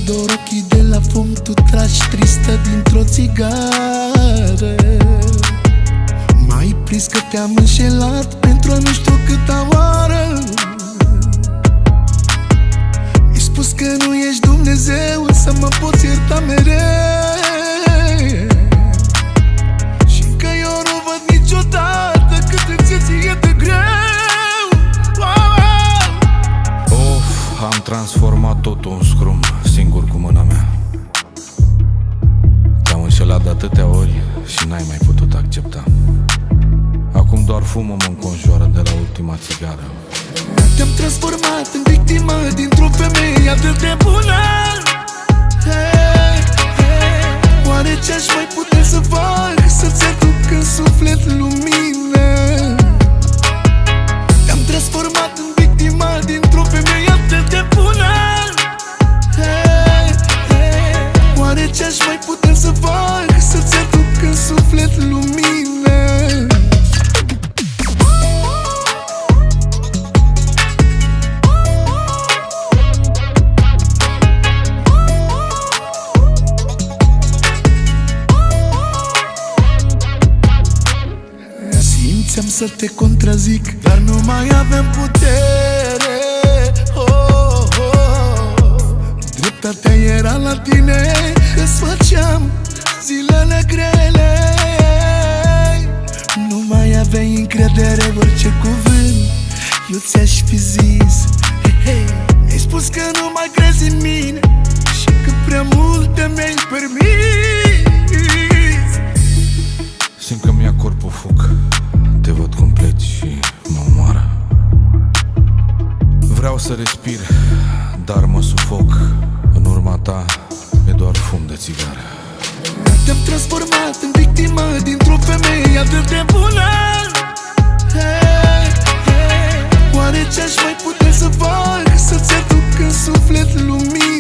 dor ochii de la fum, tu tragi tristă dintr-o țigară. M-ai prins că te-am înșelat pentru a nu știu câta oară. Mi-ai spus că nu ești Dumnezeu, să mă poți ierta mereu, și că eu nu văd niciodată cât îți e ție de greu. Am transformat totul în scrum, singur cu mâna mea. Te-am înșelat de atâtea ori și n-ai mai putut accepta. Acum doar fumul mă înconjoară de la ultima țigară. Te-am transformat în victimă dintr-o femeie atât de bună. Oare ce-aș mai putea să fac să-ți aduc în suflet lumină? Te-am transformat în victimă dintr-o femeie atât de bună. Oare ce-aș mai putea să fac să-ți aduc în suflet lumină? Simțeam să te contrazic, dar nu mai avem putere. Dreptatea era la tine, că-ți făceam zilele grele. Nu mai aveai încredere, orice cuvânt eu ți-aș fi zis. Mi-ai spus că nu mai crezi în mine și că prea multe mi-ai permis. Simt că mi-a corpul foc, te văd complet și mă omoară. Vreau să respir, dar mă sufoc. În urma ta e doar fum de țigară. Te-am transformat în victimă dintr-o femeie atât de bună. Oare ce-aș mai putea să fac să-ți aduc în suflet lumină?